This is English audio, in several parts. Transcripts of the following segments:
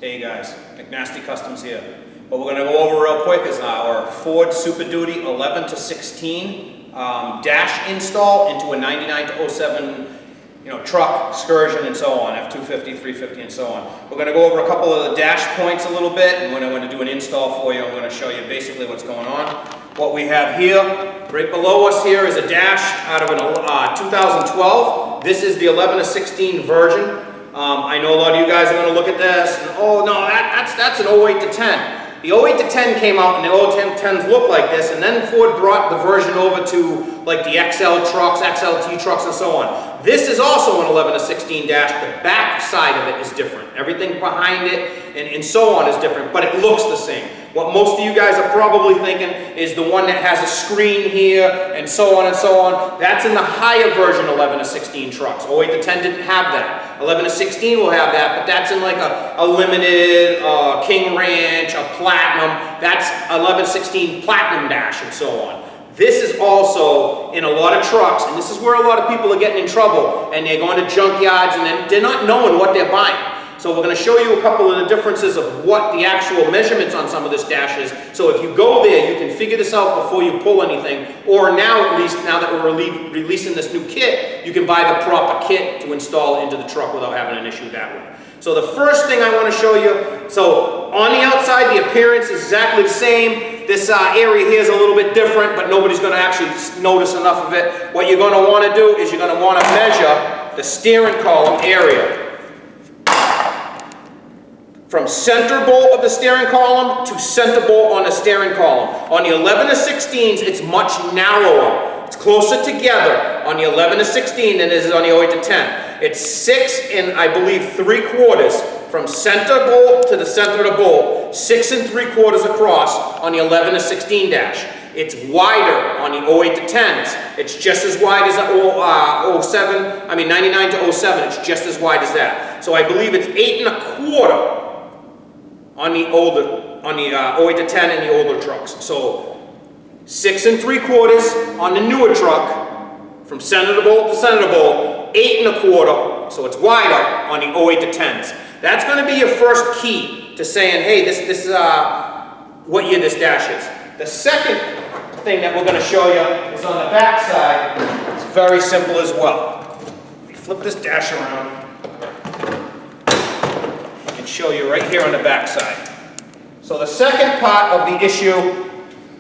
Hey guys, McNasty Customz here. What we're going to go over real quick is our Ford Superduty 11 to 16 dash install into a 99 to 07 truck, Excursion, and so on, F250, 350, and so on. We're going to go over a couple of the dash points a little bit, and when I'm going to do an install for you, I'm going to show you basically what's going on. What we have here, right below us here, is a dash out of an 2012. This is the 11 to 16 version. I know a lot of you guys are going to look at this, and oh no, that's an 08 to 10. The 08 to 10 came out and the 08 to 10s look like this, and then Ford brought the version over to like the XL trucks, XLT trucks, and so on. This is also an 11 to 16 dash. The back side of it is different. Everything behind it and so on is different, but it looks the same. What most of you guys are probably thinking is the one that has a screen here and so on and so on. That's in the higher version 11 to 16 trucks. 08 to 10 didn't have that. 11 to 16 will have that, but that's in like a limited, King Ranch, a Platinum. That's 11 to 16 Platinum dash and so on. This is also in a lot of trucks, and this is where a lot of people are getting in trouble, and they're going to junkyards and they're not knowing what they're buying. So we're going to show you a couple of the differences of what the actual measurements on some of this dash is. So if you go there, you can figure this out before you pull anything. Or now, at least, now that we're releasing this new kit, you can buy the proper kit to install into the truck without having an issue that way. So the first thing I want to show you, so on the outside, the appearance is exactly the same. This area here is a little bit different, but nobody's going to actually notice enough of it. What you're going to want to do is you're going to want to measure the steering column area. From center bolt of the steering column to center bolt on the steering column. On the 11 to 16s, it's much narrower. It's closer together on the 11 to 16 than it is on the 08 to 10. It's 6 and I believe 3/4 from center bolt to the center of the bolt. 6 3/4 across on the 11 to 16 dash. It's wider on the 08 to 10s. It's just as wide as the 99 to 07. It's just as wide as that. So I believe it's 8 1/4 on the 08 to 10 and the older trucks. So 6 3/4 on the newer truck, from center to bolt to center to bolt, 8 1/4, so it's wider on the 08 to 10s. That's going to be your first key to saying, hey, this is what year this dash is. The second thing that we're going to show you is on the back side. It's very simple as well. We flip this dash around. Show you right here on the back side. So the second part of the issue,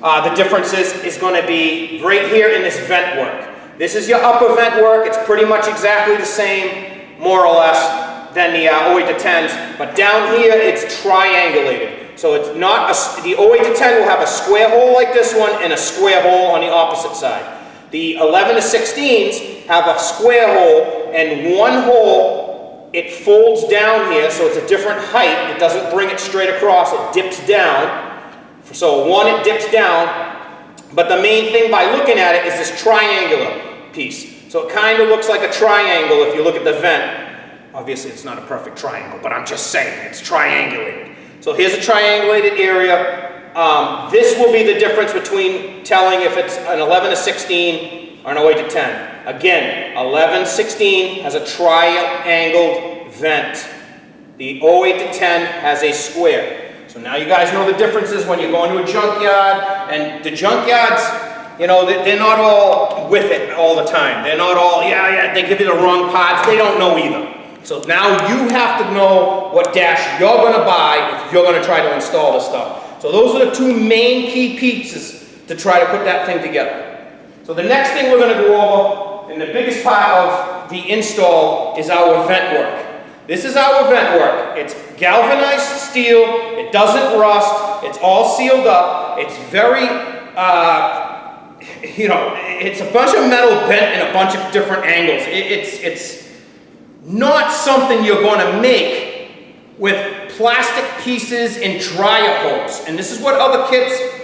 the differences, is going to be right here in this vent work. This is your upper vent work. It's pretty much exactly the same, more or less, than the 08 to 10s, but down here it's triangulated. So it's not the 08 to 10 will have a square hole like this one and a square hole on the opposite side. The 11 to 16s have a square hole and one hole. It folds down here, so it's a different height. It doesn't bring it straight across, it dips down. So one, it dips down, but the main thing by looking at it is this triangular piece. So it kind of looks like a triangle if you look at the vent. Obviously it's not a perfect triangle, but I'm just saying, it's triangulated. So here's a triangulated area. This will be the difference between telling if it's an 11 to 16 or an 08 to 10. Again, 11-16 has a triangled vent. The 08 to 10 has a square. So now you guys know the differences when you're going to a junkyard, and the junkyards, they're not all with it all the time. They're not all, they give you the wrong parts. They don't know either. So now you have to know what dash you're going to buy if you're going to try to install this stuff. So those are the two main key pieces to try to put that thing together. So the next thing we're going to go over, and the biggest part of the install, is our vent work. This is our vent work. It's galvanized steel. It doesn't rust. It's all sealed up. It's very, it's a bunch of metal bent in a bunch of different angles. It's not something you're going to make with plastic pieces and dryer holes. And this is what other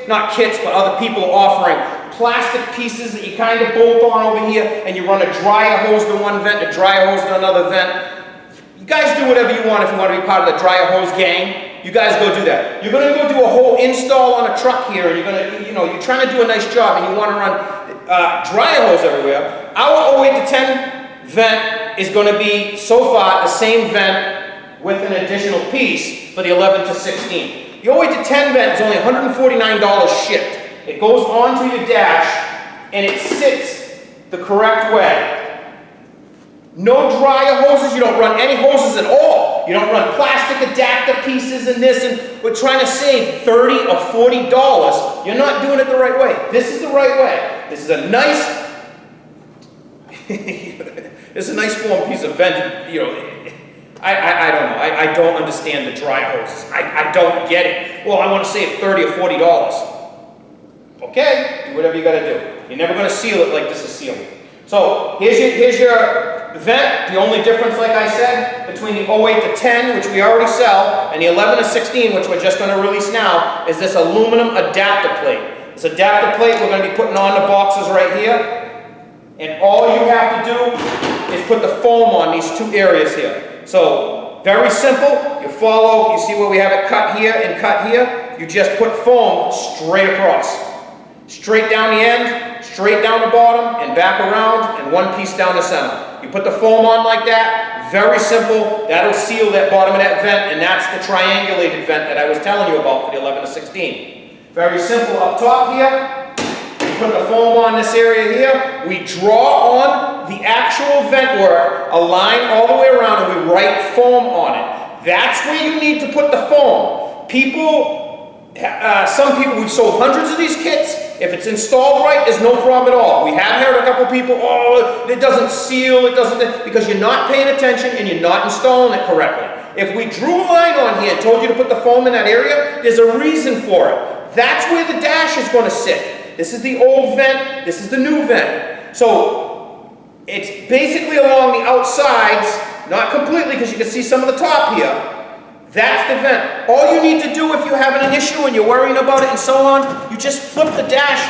not kits, but other people are offering. Plastic pieces that you kind of bolt on over here, and you run a dryer hose to one vent, a dryer hose to another vent. You guys do whatever you want if you want to be part of the dryer hose gang. You guys go do that. You're going to go do a whole install on a truck here, and you're going to, you're trying to do a nice job, and you want to run dryer hose everywhere. Our 08 to 10 vent is going to be, so far, the same vent with an additional piece for the 11 to 16. The 08 to 10 vent is only $149 shipped. It goes onto your dash and it sits the correct way. No dryer hoses, you don't run any hoses at all. You don't run plastic adapter pieces and this, and we're trying to save $30 or $40. You're not doing it the right way. This is the right way. This is a nice, this is a nice form piece of vent, you know. I don't know. I don't understand the dryer hoses. I don't get it. Well, I want to save $30 or $40. Okay, do whatever you got to do. You're never going to seal it like this is sealed. So here's your vent. The only difference, like I said, between the 08 to 10, which we already sell, and the 11 to 16, which we're just going to release now, is this aluminum adapter plate. This adapter plate we're going to be putting on the boxes right here. And all you have to do is put the foam on these two areas here. So, very simple. You follow, you see where we have it cut here and cut here? You just put foam straight across. Straight down the end, straight down the bottom, and back around, and one piece down the center. You put the foam on like that, very simple. That'll seal that bottom of that vent, and that's the triangulated vent that I was telling you about for the 11 to 16. Very simple up top here. Put the foam on this area here. We draw on the actual vent work, a line all the way around, and we write foam on it. That's where you need to put the foam. Some people, we've sold hundreds of these kits. If it's installed right, there's no problem at all. We have heard a couple people, oh, it doesn't seal, it doesn't, because you're not paying attention and you're not installing it correctly. If we drew a line on here and told you to put the foam in that area, there's a reason for it. That's where the dash is going to sit. This is the old vent, this is the new vent. So it's basically along the outsides, not completely because you can see some of the top here. That's the vent. All you need to do if you're having an issue and you're worrying about it and so on, you just flip the dash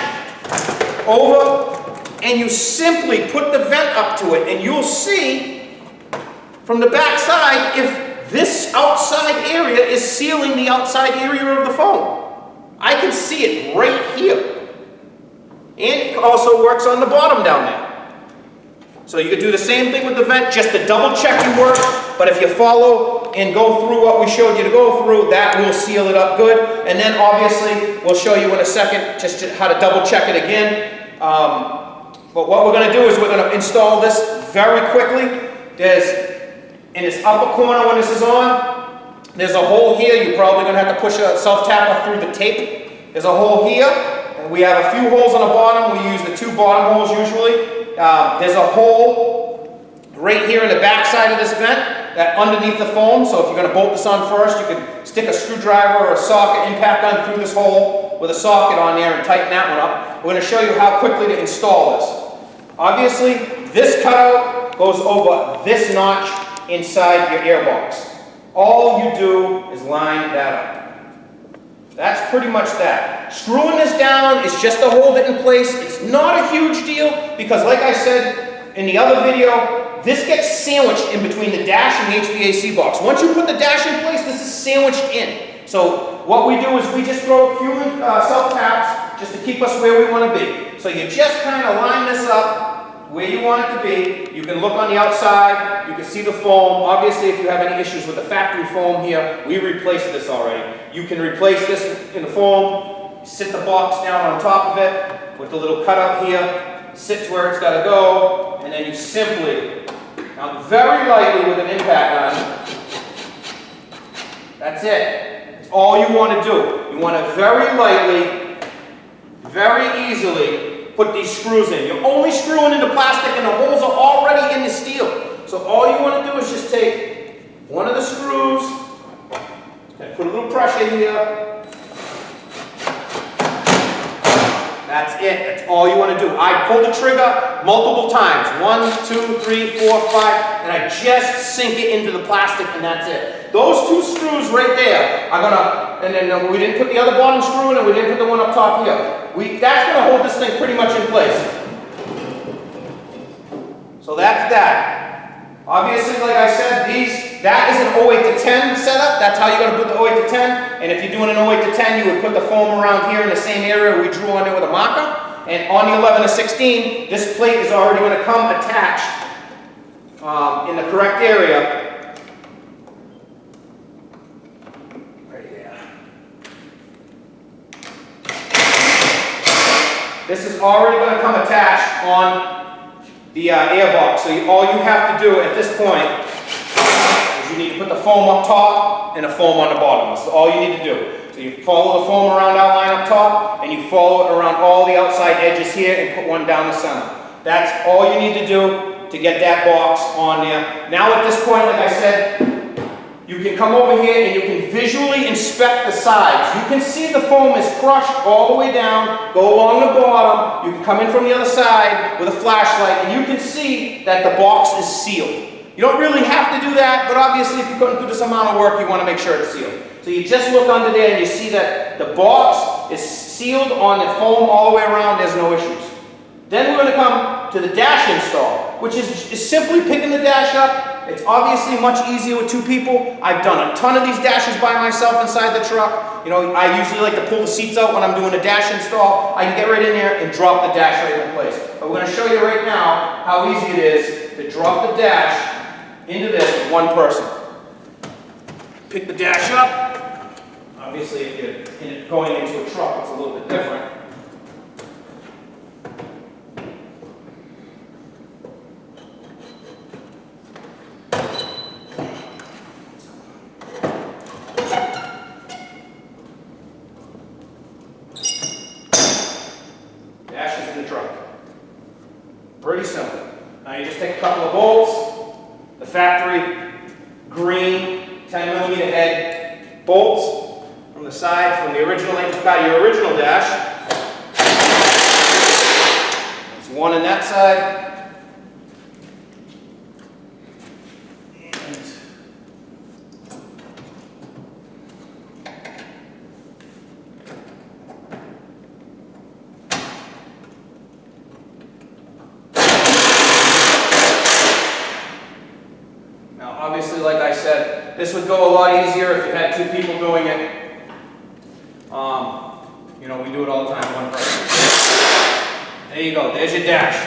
over and you simply put the vent up to it, and you'll see from the back side if this outside area is sealing the outside area of the foam. I can see it right here. And it also works on the bottom down there. So you could do the same thing with the vent, just to double check your work, but if you follow and go through what we showed you to go through, that will seal it up good. And then obviously, we'll show you in a second just how to double check it again. But what we're going to do is we're going to install this very quickly. There's, in this upper corner when this is on, there's a hole here. You're probably going to have to push a self-tapper through the tape. There's a hole here. We have a few holes on the bottom. We use the two bottom holes usually. There's a hole right here in the back side of this vent that underneath the foam. So if you're going to bolt this on first, you can stick a screwdriver or a socket impact gun through this hole with a socket on there and tighten that one up. We're going to show you how quickly to install this. Obviously, this cutout goes over this notch inside your airbox. All you do is line that up. That's pretty much that. Screwing this down is just to hold it in place. It's not a huge deal because, like I said in the other video, this gets sandwiched in between the dash and the HVAC box. Once you put the dash in place, this is sandwiched in. So what we do is we just throw a few self-taps just to keep us where we want to be. So you just kind of line this up where you want it to be. You can look on the outside, you can see the foam. Obviously, if you have any issues with the factory foam here, we replaced this already. You can replace this in the foam, sit the box down on top of it with the little cutout here, sits where it's got to go, and then you simply, now very lightly with an impact gun, that's it. That's all you want to do. You want to very lightly, very easily put these screws in. You're only screwing into plastic and the holes are already in the steel. So all you want to do is just take one of the screws and put a little pressure here. That's it. That's all you want to do. I pull the trigger multiple times. 1, 2, 3, 4, 5, and I just sink it into the plastic and that's it. Those two screws right there are gonna, and then we didn't put the other bottom screw in and we didn't put the one up top here. That's gonna hold this thing pretty much in place. So that's that. Obviously, like I said, that is an 08 to 10 setup. That's how you're going to put the 08 to 10. And if you're doing an 08 to 10, you would put the foam around here in the same area we drew on it with a marker. And on the 11 to 16, this plate is already going to come attached in the correct area already going to come attached on the airbox. So all you have to do at this point is you need to put the foam up top and a foam on the bottom. That's all you need to do. So you follow the foam around outline up top, and you follow it around all the outside edges here and put one down the center. That's all you need to do to get that box on there. Now at this point, like I said, you can come over here and you can visually inspect the sides. You can see the foam is crushed all the way down, go along the bottom. You can come in from the other side with a flashlight and you can see that the box is sealed. You don't really have to do that, but obviously if you're going through this amount of work, you want to make sure it's sealed. So you just look under there and you see that the box is sealed on the foam all the way around, there's no issues. Then we're going to come to the dash install, which is simply picking the dash up. It's obviously much easier with two people. I've done a ton of these dashes by myself inside the truck. You know, I usually like to pull the seats out when I'm doing a dash install. I can get right in there and drop the dash right in place. But we're going to show you right now how easy it is to drop the dash into this with one person. Pick the dash up. Obviously, if you're going into a truck, it's a little bit different. Pretty simple. Now you just take a couple of bolts, the factory green 10mm head bolts from the side, from the original, that you took out of your original dash. There's one on that side. Obviously, like I said, this would go a lot easier if you had two people doing it. You know, we do it all the time, one person. There you go, there's your dash.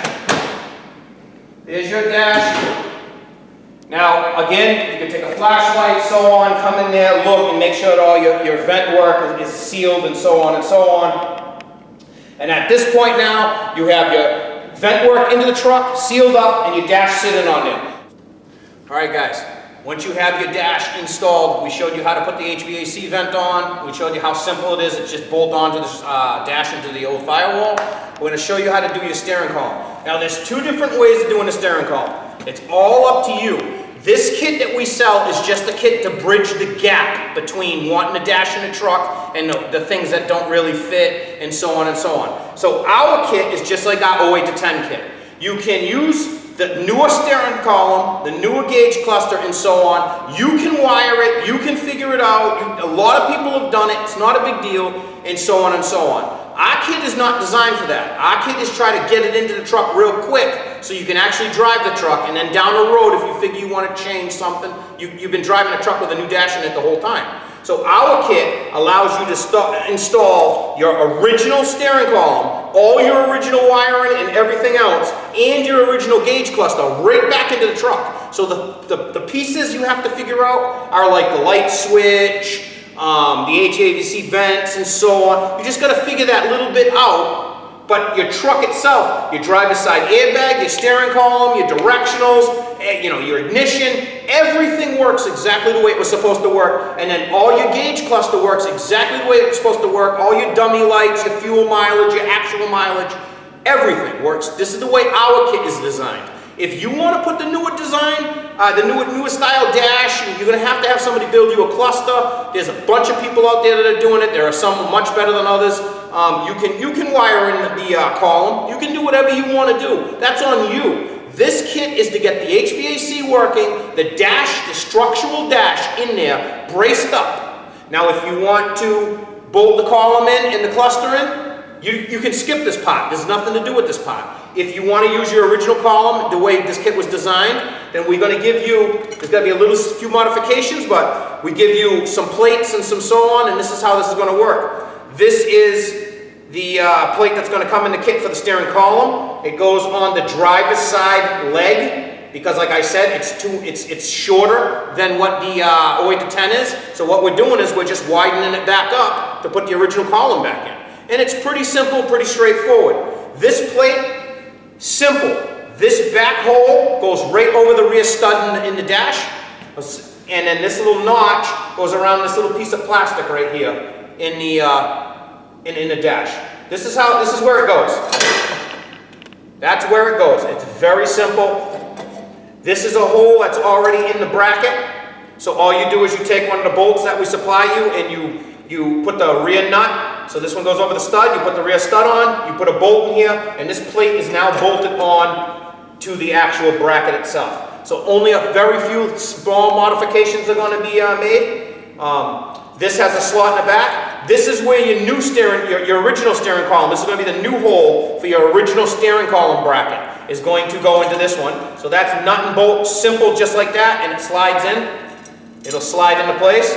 There's your dash. Now, again, you can take a flashlight, so on, come in there, look, and make sure that all your vent work is sealed, and so on and so on. And at this point now, you have your vent work into the truck, sealed up, and your dash sitting on there. All right, guys, once you have your dash installed, we showed you how to put the HVAC vent on. We showed you how simple it is. It's just bolt onto this dash into the old firewall. We're going to show you how to do your steering column. Now, there's two different ways of doing the steering column. It's all up to you. This kit that we sell is just a kit to bridge the gap between wanting a dash in a truck and the things that don't really fit, and so on and so on. So our kit is just like our 08 to 10 kit. You can use the newer steering column, the newer gauge cluster, and so on. You can wire it, you can figure it out. A lot of people have done it, it's not a big deal, and so on and so on. Our kit is not designed for that. Our kit is try to get it into the truck real quick so you can actually drive the truck, and then down the road, if you figure you want to change something, you've been driving a truck with a new dash in it the whole time. So our kit allows you to install your original steering column, all your original wiring and everything else, and your original gauge cluster right back into the truck. So the pieces you have to figure out are like the light switch, the HVAC vents, and so on. You just got to figure that little bit out. But your truck itself, your driver's side airbag, your steering column, your directionals, you know, your ignition, everything works exactly the way it was supposed to work. And then all your gauge cluster works exactly the way it was supposed to work. All your dummy lights, your fuel mileage, your actual mileage, everything works. This is the way our kit is designed. If you want to put the newer design, the newer style dash, you're going to have somebody build you a cluster. There's a bunch of people out there that are doing it. There are some much better than others. You can wire in the column. You can do whatever you want to do. That's on you. This kit is to get the HVAC working, the dash, the structural dash in there, braced up. Now, if you want to bolt the column in and the cluster in, you can skip this part. There's nothing to do with this part. If you want to use your original column the way this kit was designed, then we're going to give you, there's going to be a few modifications, but we give you some plates and some so on, and this is how this is going to work. This is the plate that's going to come in the kit for the steering column. It goes on the driver's side leg, because like I said, it's shorter than what the 08 to 10 is. So what we're doing is we're just widening it back up to put the original column back in. And it's pretty simple, pretty straightforward. This plate, simple. This back hole goes right over the rear stud in the dash, and then this little notch goes around this little piece of plastic right here in the dash. This is where it goes. That's where it goes. It's very simple. This is a hole that's already in the bracket. So all you do is you take one of the bolts that we supply you and you put the rear nut. So this one goes over the stud, you put the rear stud on, you put a bolt in here, and this plate is now bolted on to the actual bracket itself. So only a very few small modifications are going to be made. This has a slot in the back. This is where your new your original steering column, this is going to be the new hole for your original steering column bracket, is going to go into this one. So that's nut and bolt, simple just like that, and it slides in. It'll slide into place.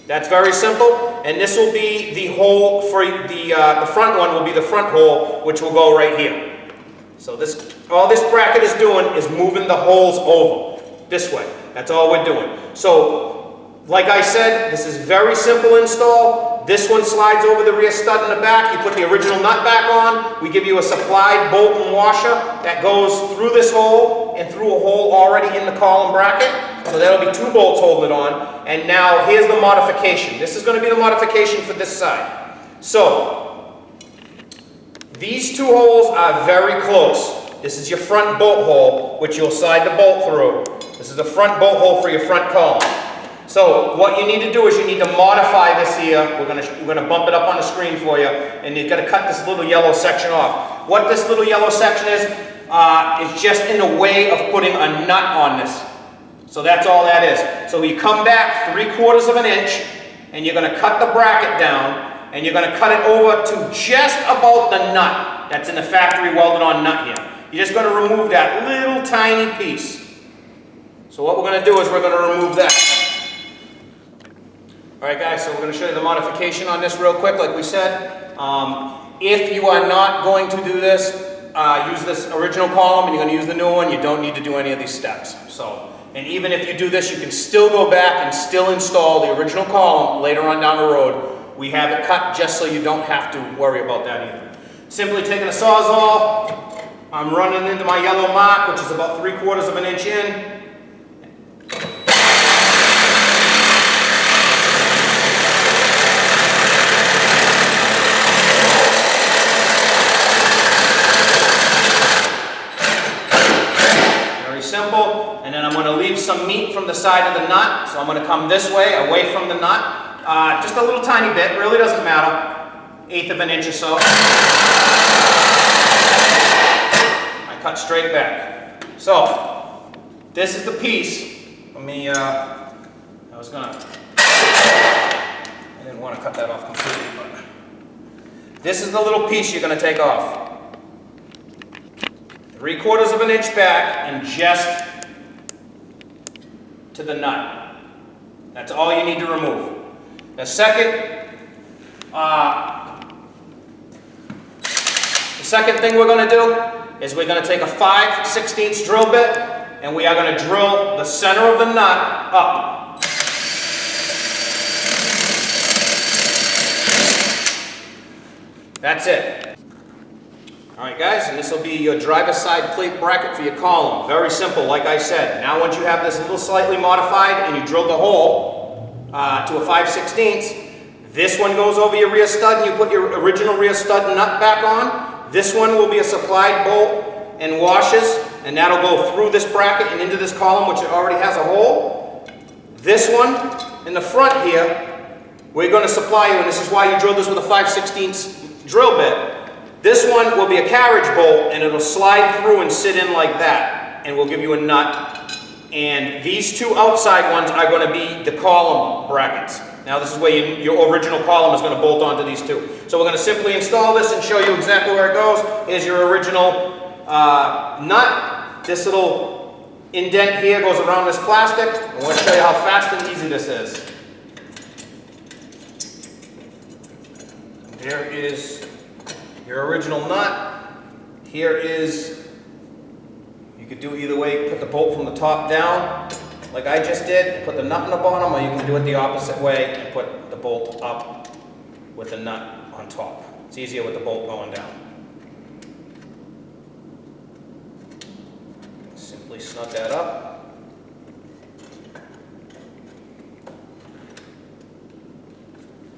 That's very simple, and this will be the hole for the front one will be the front hole, which will go right here. So all this bracket is doing is moving the holes over this way. That's all we're doing. So, like I said, this is very simple install. This one slides over the rear stud in the back. You put the original nut back on. We give you a supplied bolt and washer that goes through this hole and through a hole already in the column bracket. So that'll be 2 bolts holding it on. And now here's the modification. This is going to be the modification for this side. So these 2 holes are very close. This is your front bolt hole, which you'll slide the bolt through. This is the front bolt hole for your front column. So what you need to do is you need to modify this here. We're gonna bump it up on the screen for you, and you've got to cut this little yellow section off. What this little yellow section is just in the way of putting a nut on this. So that's all that is. So you come back 3/4 of an inch, and you're going to cut the bracket down, and you're going to cut it over to just about the nut that's in the factory welded on nut here. You're just going to remove that little tiny piece. So what we're going to do is we're going to remove that. Alright guys, so we're going to show you the modification on this real quick, like we said. If you are not going to do this, use this original column and you're going to use the new one, you don't need to do any of these steps. And even if you do this, you can still go back and still install the original column later on down the road. We have it cut just so you don't have to worry about that either. Simply taking a Sawzall, I'm running into my yellow mark, which is about 3/4 of an inch in. Simple, and then I'm going to leave some meat from the side of the nut, so I'm going to come this way, away from the nut, just a little tiny bit, really doesn't matter, 1/8 of an inch or so. I cut straight back. So, this is the piece. Let me, I didn't want to cut that off completely, but this is the little piece you're going to take off. 3/4 of an inch back and just to the nut. That's all you need to remove. The second thing we're going to do is we're going to take a 5/16 drill bit and we are going to drill the center of the nut up. That's it. Alright guys, and this will be your driver's side plate bracket for your column. Very simple, like I said. Now once you have this a little slightly modified and you drill the hole to a 5/16, this one goes over your rear stud and you put your original rear stud nut back on. This one will be a supplied bolt and washes, and that'll go through this bracket and into this column, which already has a hole. This one in the front here, we're going to supply you, and this is why you drill this with a 5/16 drill bit. This one will be a carriage bolt, and it'll slide through and sit in like that, and we'll give you a nut. And these 2 outside ones are going to be the column brackets. Now this is where your original column is going to bolt onto these 2. So we're going to simply install this and show you exactly where it goes. Here's your original nut. This little indent here goes around this plastic. I want to show you how fast and easy this is. There is your original nut. Here is, you could do either way. You put the bolt from the top down, like I just did, put the nut in the bottom, or you can do it the opposite way and put the bolt up with the nut on top. It's easier with the bolt going down. Simply snug that up.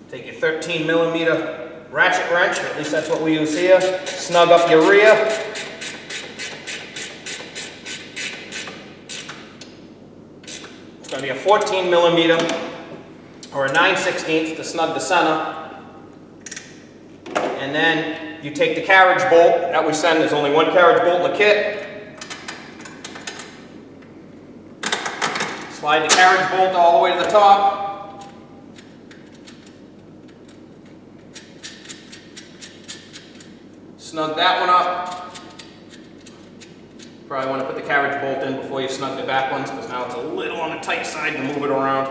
Take your 13mm ratchet wrench, at least that's what we use here. Snug up your rear. It's going to be a 14mm or a 9/16 to snug the center. And then you take the carriage bolt that we send. There's only one carriage bolt in the kit. Slide the carriage bolt all the way to the top. Snug that one up. Probably want to put the carriage bolt in before you snug the back ones, because now it's a little on the tight side to move it around.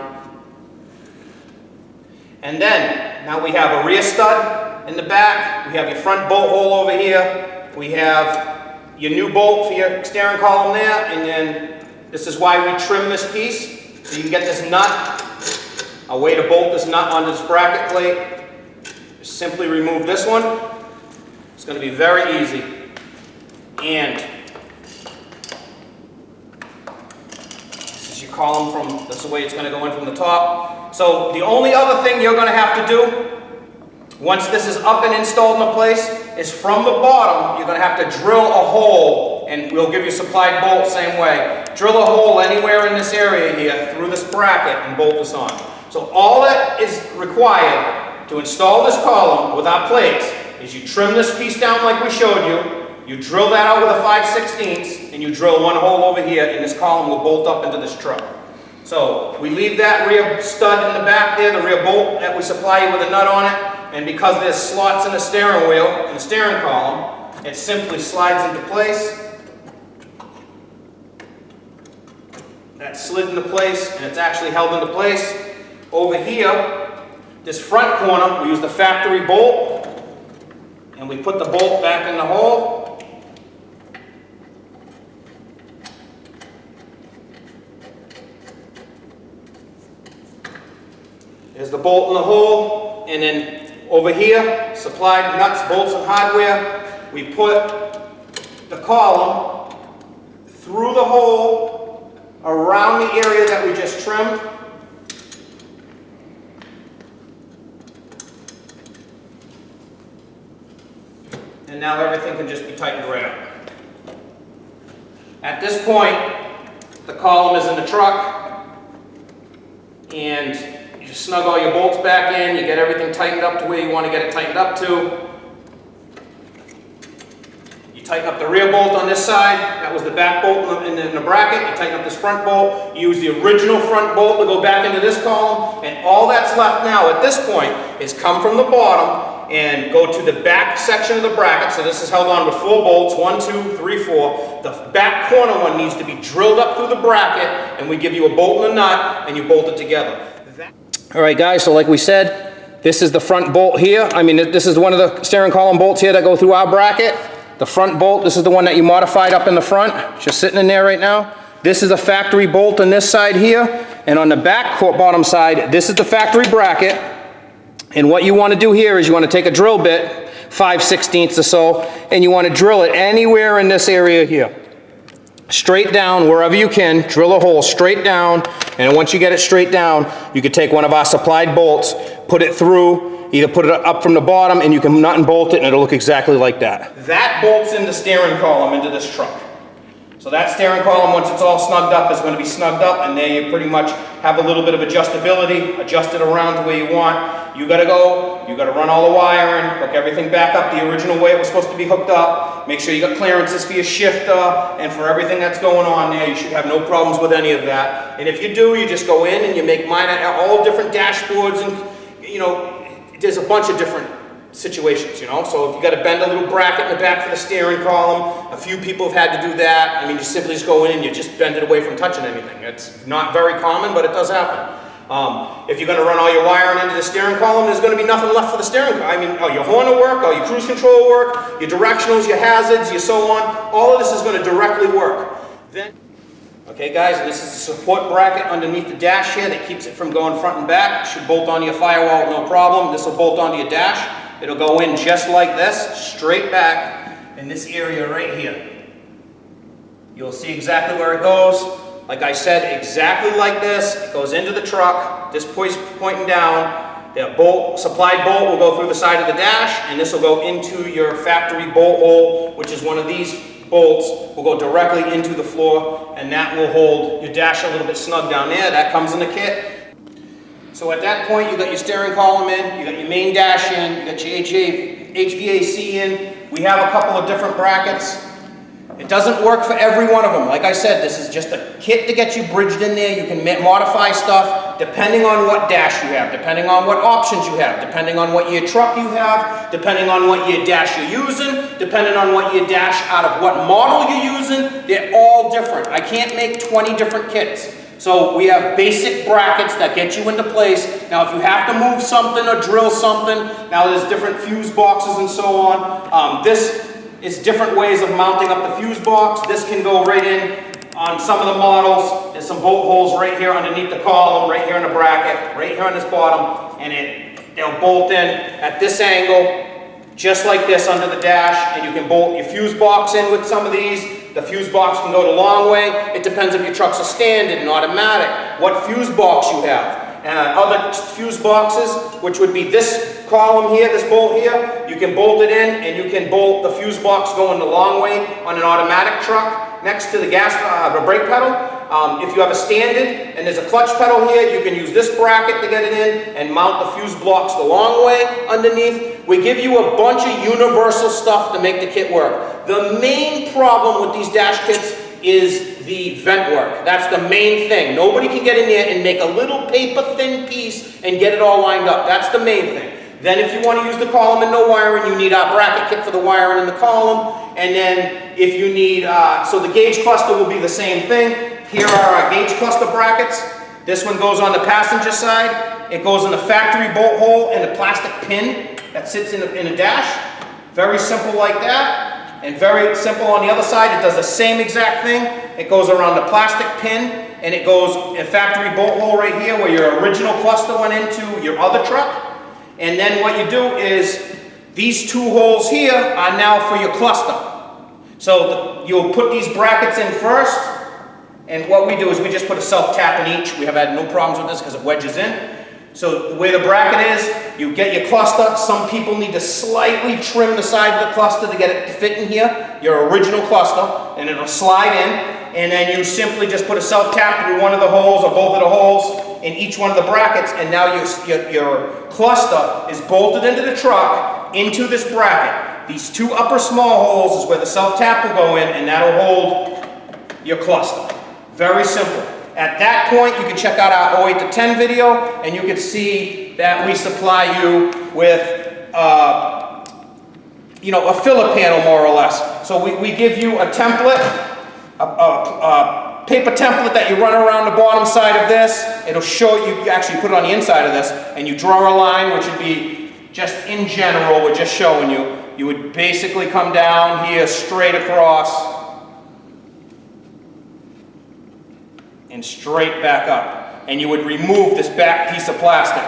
And then, now we have a rear stud in the back. We have your front bolt hole over here. We have your new bolt for your steering column there. And then, this is why we trim this piece. So you can get this nut, a way to bolt this nut onto this bracket plate. Just simply remove this one. It's going to be very easy. And this is your column from, this is the way it's going to go in from the top. So the only other thing you're going to have to do, once this is up and installed in place, is from the bottom, you're going to have to drill a hole, and we'll give you supplied bolts same way. Drill a hole anywhere in this area here through this bracket and bolt this on. So all that is required to install this column with our plates is you trim this piece down like we showed you, you drill that out with a 5/16, and you drill one hole over here, and this column will bolt up into this truck. So we leave that rear stud in the back there, the rear bolt that we supply you with a nut on it, and because there's slots in the steering wheel and the steering column, it simply slides into place. That's slid into place, and it's actually held into place. Over here, this front corner, we use the factory bolt, and we put the bolt back in the hole. There's the bolt in the hole, and then over here, supplied nuts, bolts, and hardware, we put the column through the hole around the area that we just trimmed. And now everything can just be tightened right up. At this point, the column is in the truck, and you snug all your bolts back in, you get everything tightened up to where you want to get it tightened up to. You tighten up the rear bolt on this side, that was the back bolt in the bracket. You tighten up this front bolt, you use the original front bolt to go back into this column, and all that's left now at this point is come from the bottom and go to the back section of the bracket. So this is held on with 4 bolts, 1, 2, 3, 4. The back corner one needs to be drilled up through the bracket, and we give you a bolt and a nut, and you bolt it together. All right, guys, so like we said, this is the front bolt here. I mean, this is one of the steering column bolts here that go through our bracket. The front bolt, this is the one that you modified up in the front, just sitting in there right now. This is a factory bolt on this side here, and on the back bottom side, this is the factory bracket. And what you want to do here is you want to take a drill bit, 5/16 or so, and you want to drill it anywhere in this area here. Straight down, wherever you can, drill a hole straight down, and once you get it straight down, you can take one of our supplied bolts, put it through, either put it up from the bottom, and you can nut and bolt it, and it'll look exactly like that. That bolts in the steering column into this truck. So that steering column, once it's all snugged up, is going to be snugged up, and there you pretty much have a little bit of adjustability, adjust it around to where you want. You got to go, you got to run all the wiring, hook everything back up the original way it was supposed to be hooked up, make sure you got clearances for your shifter, and for everything that's going on there. You should have no problems with any of that. And if you do, you just go in and you make mine all different dashboards, and you know, there's a bunch of different situations, you know. So if you got to bend a little bracket in the back for the steering column, a few people have had to do that. I mean, you simply just go in and you just bend it away from touching anything. It's not very common, but it does happen. If you're going to run all your wiring into the steering column, there's going to be nothing left for the steering column. I mean, your horn will work, all your cruise control will work, your directionals, your hazards, your so on. All of this is going to directly work. Then, okay guys, and this is the support bracket underneath the dash here that keeps it from going front and back. It should bolt onto your firewall, no problem. This will bolt onto your dash. It'll go in just like this, straight back in this area right here. You'll see exactly where it goes. Like I said, exactly like this. It goes into the truck, this pointing down. The supplied bolt will go through the side of the dash, and this will go into your factory bolt hole, which is one of these bolts, will go directly into the floor, and that will hold your dash a little bit snug down there. That comes in the kit. So at that point, you got your steering column in, you got your main dash in, you got your HVAC in. We have a couple of different brackets. It doesn't work for every one of them. Like I said, this is just a kit to get you bridged in there. You can modify stuff depending on what dash you have, depending on what options you have, depending on what your truck you have, depending on what your dash you're using, depending on what your dash out of what model you're using. They're all different. I can't make 20 different kits. So we have basic brackets that get you into place. Now if you have to move something or drill something, now there's different fuse boxes and so on. This is different ways of mounting up the fuse box. This can go right in on some of the models. There's some bolt holes right here underneath the column, right here in the bracket, right here on this bottom, and they'll bolt in at this angle, just like this under the dash, and you can bolt your fuse box in with some of these. The fuse box can go the long way. It depends if your truck's a standard and automatic, what fuse box you have. Other fuse boxes, which would be this column here, this bolt here, you can bolt it in, and you can bolt the fuse box going the long way on an automatic truck next to the the brake pedal. If you have a standard and there's a clutch pedal here, you can use this bracket to get it in and mount the fuse blocks the long way underneath. We give you a bunch of universal stuff to make the kit work. The main problem with these dash kits is the vent work. That's the main thing. Nobody can get in there and make a little paper thin piece and get it all lined up. That's the main thing. Then if you want to use the column and no wiring, you need our bracket kit for the wiring in the column. And then if you need, so the gauge cluster will be the same thing. Here are our gauge cluster brackets. This one goes on the passenger side. It goes in the factory bolt hole and the plastic pin that sits in a dash. Very simple like that. And very simple on the other side. It does the same exact thing. It goes around the plastic pin, and it goes in factory bolt hole right here where your original cluster went into your other truck. And then what you do is these two holes here are now for your cluster. So you'll put these brackets in first, and what we do is we just put a self-tap in each. We have had no problems with this because it wedges in. So the way the bracket is, you get your cluster. Some people need to slightly trim the side of the cluster to get it to fit in here, your original cluster, and it'll slide in. And then you simply just put a self-tap through one of the holes or both of the holes in each one of the brackets, and now your cluster is bolted into the truck, into this bracket. These two upper small holes is where the self-tap will go in, and that'll hold your cluster. Very simple. At that point, you can check out our 08 to 10 video, and you can see that we supply you with, a Phillip panel, more or less. So we give you a template, a paper template that you run around the bottom side of this. It'll show you actually put it on the inside of this, and you draw a line, which would be just in general, we're just showing you. You would basically come down here straight across and straight back up, and you would remove this back piece of plastic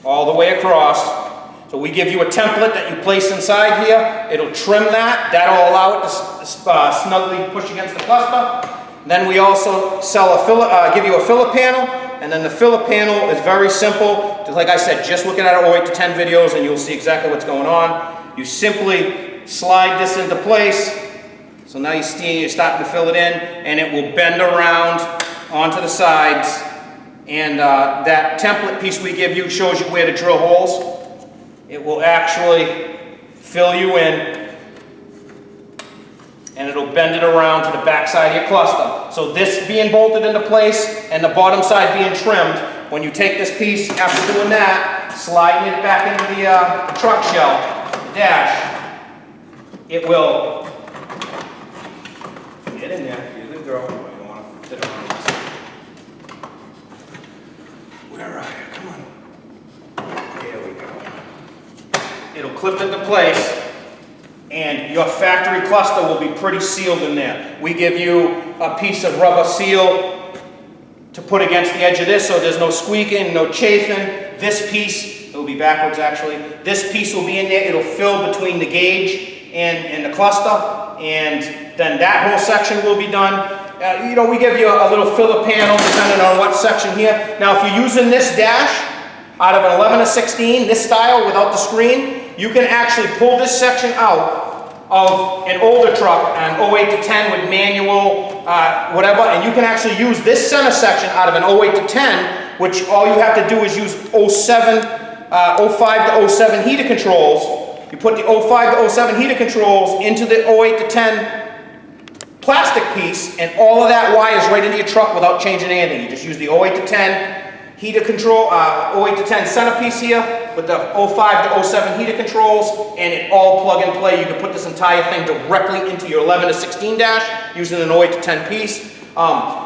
all the way across. So we give you a template that you place inside here. It'll trim that. That'll allow it to snugly push against the cluster. Then we also give you a Phillip panel, and then the Phillip panel is very simple. Just like I said, just looking at our 08 to 10 videos and you'll see exactly what's going on. You simply slide this into place. So now you're starting to fill it in, and it will bend around onto the sides. And that template piece we give you shows you where to drill holes. It will actually fill you in, and it'll bend it around to the back side of your cluster. So this being bolted into place and the bottom side being trimmed, when you take this piece after doing that, sliding it back into the truck shell, the dash, it will get in there. You're the girl. You don't want to fit around this. Where are you? Come on. There we go. It'll clip into place, and your factory cluster will be pretty sealed in there. We give you a piece of rubber seal to put against the edge of this so there's no squeaking, no chafing. This piece it will be backwards actually. This piece will be in there, it'll fill between the gauge and the cluster, and then that whole section will be done. You know, we give you a little Phillip panel depending on what section here. Now, if you're using this dash out of an 11 to 16, this style without the screen, you can actually pull this section out of an older truck, an 08 to 10 with manual, whatever, and you can actually use this center section out of an 08 to 10, which all you have to do is use 05 to 07 heater controls. You put the 05 to 07 heater controls into the 08 to 10 plastic piece, and all of that wires right into your truck without changing anything. You just use the 08 to 10 heater control, 08 to 10 centerpiece here with the 05 to 07 heater controls, and it all plug and play. You can put this entire thing directly into your 11 to 16 dash using an 08 to 10 piece.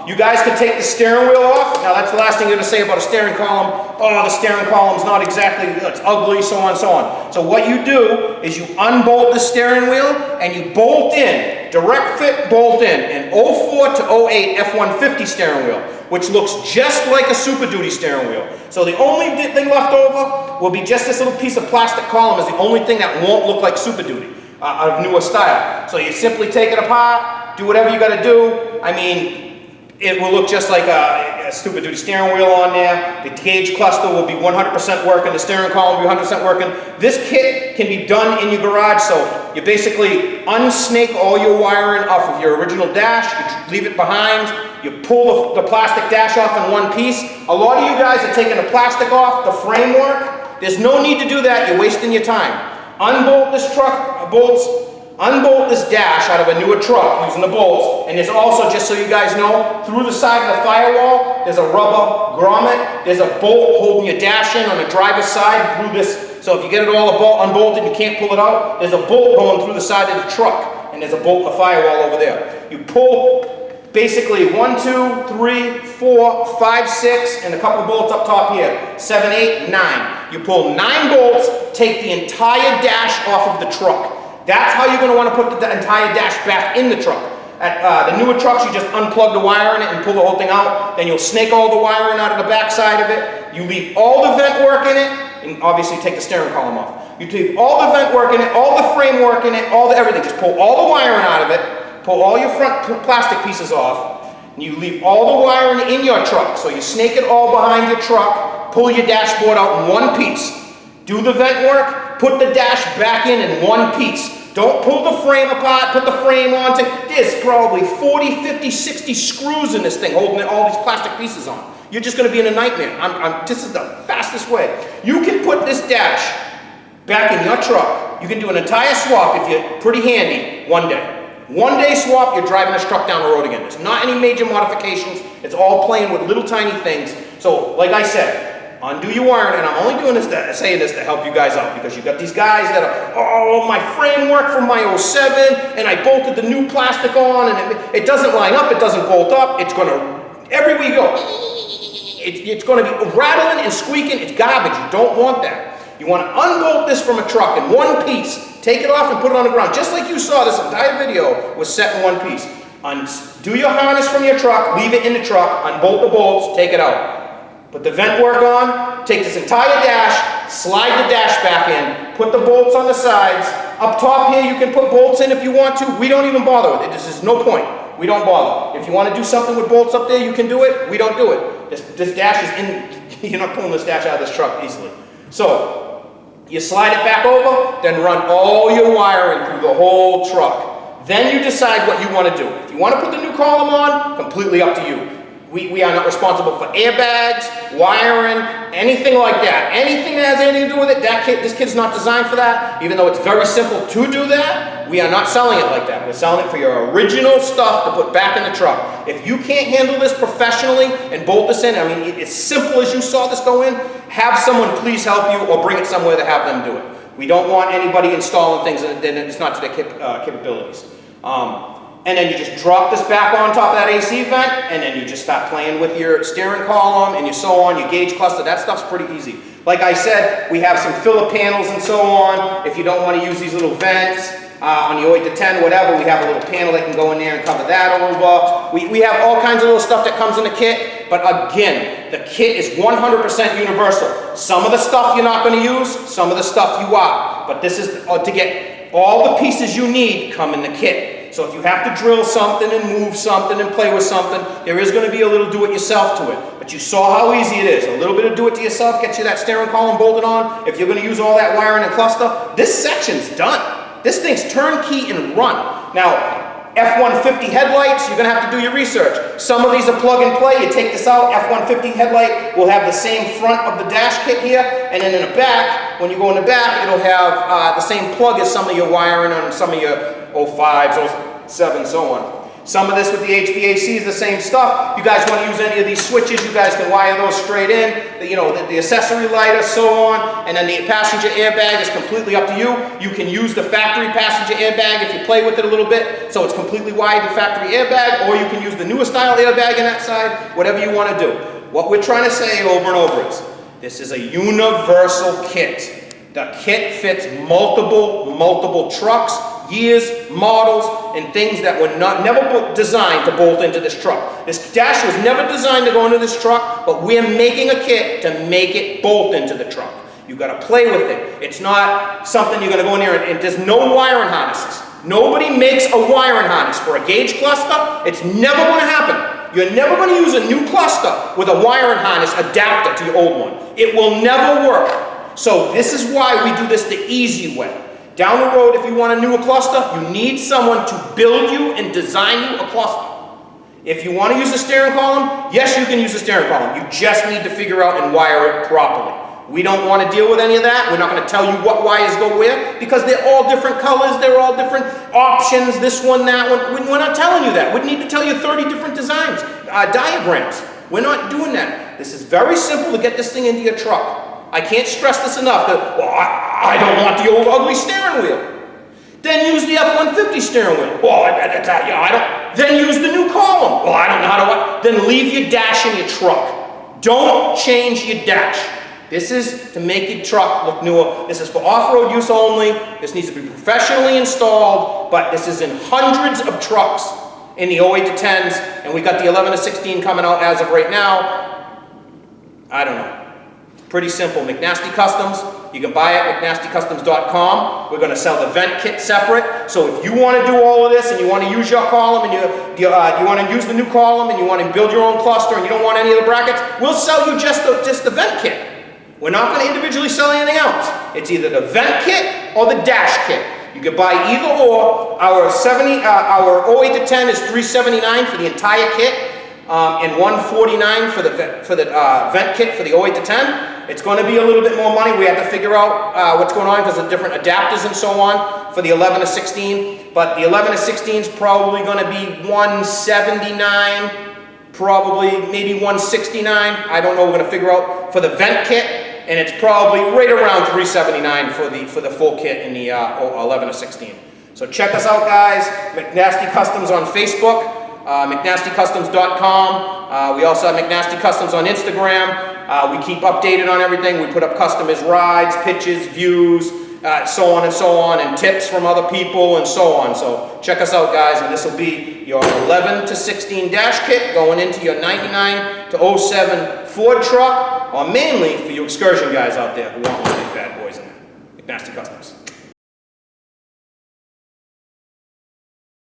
You guys can take the steering wheel off. Now that's the last thing you're going to say about a steering column. Oh, the steering column's not exactly, it's ugly, so on and so on. So what you do is you unbolt the steering wheel and you bolt in, direct fit bolt in, an 04 to 08 F-150 steering wheel, which looks just like a Super Duty steering wheel. So the only thing left over will be just this little piece of plastic column is the only thing that won't look like Super Duty of newer style. So you simply take it apart, do whatever you got to do. I mean, it will look just like a Super Duty steering wheel on there. The gauge cluster will be 100% working. The steering column will be 100% working. This kit can be done in your garage, so you basically unsnake all your wiring off of your original dash, you leave it behind, you pull the plastic dash off in one piece. A lot of you guys are taking the plastic off, the framework. There's no need to do that, you're wasting your time. Unbolt this truck, unbolt this dash out of a newer truck using the bolts, and there's also, just so you guys know, through the side of the firewall, there's a rubber grommet, there's a bolt holding your dash in on the driver's side through this, so if you get it all unbolted and you can't pull it out, there's a bolt going through the side of the truck, and there's a bolt in the firewall over there. You pull basically 1, 2, 3, 4, 5, 6, and a couple bolts up top here, 7, 8, 9. You pull 9 bolts, take the entire dash off of the truck. That's how you're going to want to put the entire dash back in the truck. At the newer trucks, you just unplug the wire in it and pull the whole thing out. Then you'll snake all the wiring out of the back side of it. You leave all the vent work in it, and obviously take the steering column off. You leave all the vent work in it, all the frame work in it, everything. Just pull all the wiring out of it, pull all your front plastic pieces off, and you leave all the wiring in your truck. So you snake it all behind your truck, pull your dashboard out in one piece. Do the vent work, put the dash back in one piece. Don't pull the frame apart, put the frame onto. There's probably 40, 50, 60 screws in this thing holding all these plastic pieces on. You're just going to be in a nightmare. This is the fastest way. You can put this dash back in your truck. You can do an entire swap if you're pretty handy one day. One day swap, you're driving this truck down the road again. There's not any major modifications. It's all playing with little tiny things. So, like I said, undo your wiring, and I'm only saying this to help you guys out, because you've got these guys that are, oh, my framework from my 07, and I bolted the new plastic on, and it doesn't line up, it doesn't bolt up, it's going to, everywhere you go, it's going to be rattling and squeaking, it's garbage, you don't want that. You want to unbolt this from a truck in one piece, take it off and put it on the ground, just like you saw this entire video was set in one piece. Undo your harness from your truck, leave it in the truck, unbolt the bolts, take it out. Put the vent work on, take this entire dash, slide the dash back in, put the bolts on the sides. Up top here, you can put bolts in if you want to. We don't even bother with it. This is no point. We don't bother. If you want to do something with bolts up there, you can do it. We don't do it. This dash is in, you're not pulling this dash out of this truck easily. So, you slide it back over, then run all your wiring through the whole truck. Then you decide what you want to do. If you want to put the new column on, completely up to you. We are not responsible for airbags, wiring, anything like that. Anything that has anything to do with it, this kit's not designed for that. Even though it's very simple to do that, we are not selling it like that. We're selling it for your original stuff to put back in the truck. If you can't handle this professionally and bolt this in, I mean, it's simple as you saw this go in, have someone please help you or bring it somewhere to have them do it. We don't want anybody installing things and it's not to their capabilities. And then you just drop this back on top of that AC vent, and then you just start playing with your steering column and your so on, your gauge cluster. That stuff's pretty easy. Like I said, we have some Phillip panels and so on. If you don't want to use these little vents, on the 08 to 10, whatever, we have a little panel that can go in there and cover that over. We have all kinds of little stuff that comes in the kit, but again, the kit is 100% universal. Some of the stuff you're not going to use, some of the stuff you are, but this is to get all the pieces you need come in the kit. So if you have to drill something and move something and play with something, there is going to be a little do-it-yourself to it. But you saw how easy it is. A little bit of do-it-yourself gets you that steering column bolted on. If you're going to use all that wiring and cluster, this section's done. This thing's turnkey and run. Now, F-150 headlights, you're going to have to do your research. Some of these are plug and play. You take this out, F-150 headlight will have the same front of the dash kit here, and then in the back, when you go in the back, it'll have the same plug as some of your wiring on some of your 05s, 07s, so on. Some of this with the HVAC is the same stuff. If you guys want to use any of these switches, you guys can wire those straight in. The accessory lighter, so on. And then the passenger airbag is completely up to you. You can use the factory passenger airbag if you play with it a little bit. So it's completely wired in factory airbag, or you can use the newer style airbag in that side, whatever you want to do. What we're trying to say over and over is, this is a universal kit. The kit fits multiple trucks, years, models, and things that were never designed to bolt into this truck. This dash was never designed to go into this truck, but we're making a kit to make it bolt into the truck. You've got to play with it. It's not something you're going to go in there and there's no wiring harnesses. Nobody makes a wiring harness for a gauge cluster. It's never going to happen. You're never going to use a new cluster with a wiring harness adapter to your old one. It will never work. So this is why we do this the easy way. Down the road, if you want a newer cluster, you need someone to build you and design you a cluster. If you want to use a steering column, yes, you can use a steering column. You just need to figure out and wire it properly. We don't want to deal with any of that. We're not going to tell you what wires go where, because they're all different colors, they're all different options, this one, that one. We're not telling you that. We need to tell you 30 different designs, diagrams. We're not doing that. This is very simple to get this thing into your truck. I can't stress this enough. Well, I don't want the old ugly steering wheel. Then use the F-150 steering wheel. Well, I don't. Then use the new column. Well, I don't know how to. Then leave your dash in your truck. Don't change your dash. This is to make your truck look newer. This is for off-road use only. This needs to be professionally installed, but this is in hundreds of trucks in the 08 to 10s, and we got the 11 to 16 coming out as of right now. I don't know. Pretty simple. McNasty Customz. You can buy it at McNastyCustomz.com. We're going to sell the vent kit separate. So if you want to do all of this and you want to use your column and you want to use the new column and you want to build your own cluster and you don't want any of the brackets, we'll sell you just the vent kit. We're not going to individually sell anything else. It's either the vent kit or the dash kit. You can buy either or. Our 08 to 10 is $379 for the entire kit. And $149 for the vent kit for the 08 to 10. It's going to be a little bit more money. We have to figure out what's going on because of different adapters and so on for the 11 to 16. But the 11 to 16 is probably going to be $179, probably maybe $169. I don't know. We're going to figure out for the vent kit, and it's probably right around $379 for the full kit in the 11 to 16. So check us out, guys. McNasty Customz on Facebook. McNastyCustomz.com. We also have McNasty Customz on Instagram. We keep updated on everything. We put up customized rides, pictures, views, so on, and tips from other people and so on. So check us out, guys, and this will be your 11 to 16 dash kit going into your 99 to 07 Ford truck, or mainly for you Excursion guys out there who want one of these bad boys in there. McNasty Customz.